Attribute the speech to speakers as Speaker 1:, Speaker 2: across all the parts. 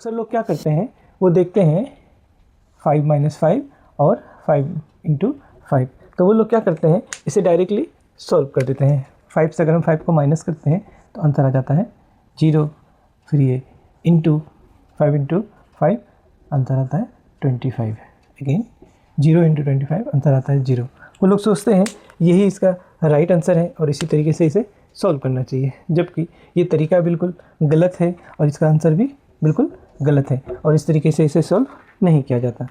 Speaker 1: अक्सर लोग क्या करते हैं, वो देखते हैं 5 - 5 और 5 × 5, तो वो लोग क्या करते हैं, इसे डायरेक्टली सॉल्व कर देते हैं। 5 से अगर हम 5 को माइनस करते हैं तो आंसर आ जाता है 0, फिर ये इंटू 5 × 5 आंसर आता है 25। अगेन 0 × 25 आंसर आता है 0। वो लोग सोचते हैं यही इसका राइट आंसर है और इसी तरीके से इसे सॉल्व करना चाहिए, जबकि ये तरीका बिल्कुल गलत है और इसका आंसर भी बिल्कुल गलत है और इस तरीके से इसे सॉल्व नहीं किया जाता।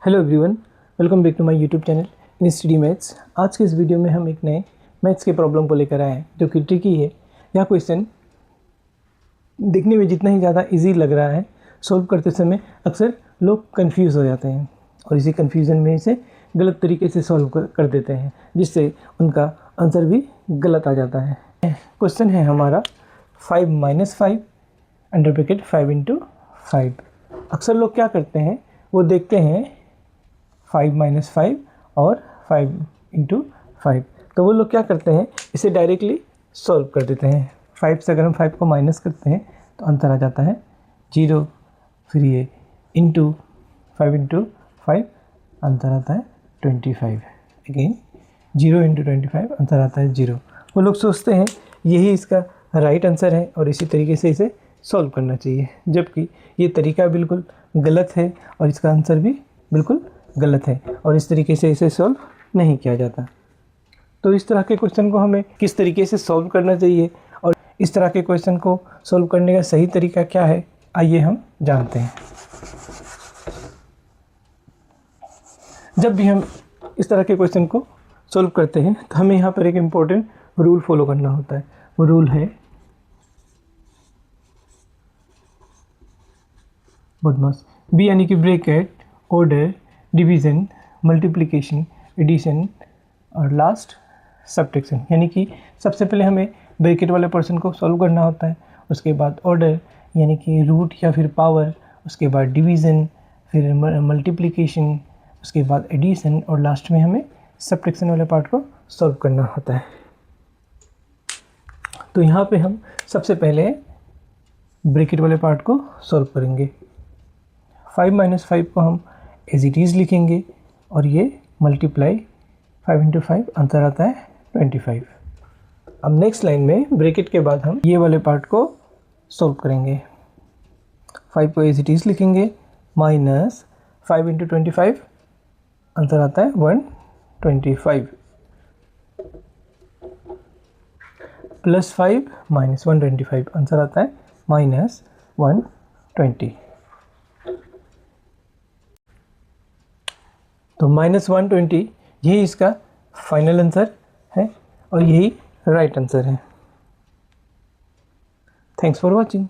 Speaker 1: Hello everyone, welcome back to my YouTube channel in study maths. आज के इस वीडियो में हम एक नए मैथ्स के प्रॉब्लम को लेकर आए हैं जो कि ट्रिकी है। यह क्वेश्चन देखने में जितना ही ज़्यादा इजी लग रहा है, सॉल्व करते समय अक्सर लोग कंफ्यूज हो जाते हैं और इसी कंफ्यूजन में इसे गलत तरीके से सॉल्व कर देते हैं, जिससे उनका आंसर भी गलत आ जाता है। क्वेश्चन है हमारा 5 - 5 अंडर ब्रैकेट 5 × 5। अक्सर लोग क्या करते हैं, वो देखते हैं 5 - 5 और 5 × 5, तो वो लोग क्या करते हैं, इसे डायरेक्टली सॉल्व कर देते हैं। 5 से अगर हम 5 को माइनस करते हैं तो आंसर आ जाता है 0, फिर ये इंटू 5 × 5 आंसर आता है 25। अगेन 0 × 25 आंसर आता है 0। वो लोग सोचते हैं यही इसका राइट आंसर है और इसी तरीके से इसे सॉल्व करना चाहिए, जबकि ये तरीका बिल्कुल गलत है और इसका आंसर भी बिल्कुल गलत है और इस तरीके से इसे सॉल्व नहीं किया जाता। तो इस तरह के क्वेश्चन को हमें किस तरीके से सॉल्व करना चाहिए और इस तरह के क्वेश्चन को सॉल्व करने का सही तरीका क्या है, आइए हम जानते हैं। जब भी हम इस तरह के क्वेश्चन को सॉल्व करते हैं तो हमें यहाँ पर एक इम्पोर्टेंट रूल फॉलो करना होता है। वो रूल है बदमाश बी, यानी कि bracket, order, division, multiplication, addition और लास्ट सब्ट्रैक्शन। यानी कि सबसे पहले हमें ब्रैकेट वाले पोर्शन को सॉल्व करना होता है, उसके बाद ऑर्डर यानी कि रूट या फिर पावर, उसके बाद डिवीज़न, फिर मल्टीप्लिकेशन, उसके बाद एडिशन और लास्ट में हमें सब्ट्रैक्शन वाले पार्ट को सॉल्व करना होता है। तो यहाँ पे हम सबसे पहले ब्रैकेट वाले पार्ट को सॉल्व करेंगे। 5 - 5 को हम एज इट इज़ लिखेंगे और ये मल्टीप्लाई 5 × 5 आंसर आता है 25। अब नेक्स्ट लाइन में ब्रैकेट के बाद हम ये वाले पार्ट को सॉल्व करेंगे। 5 को एज इट इज़ लिखेंगे, माइनस 5 × 25 आंसर आता है 125, प्लस 5 - 125 आंसर आता है -120। तो -120 यही इसका फाइनल आंसर है और यही राइट आंसर है। Thanks for watching.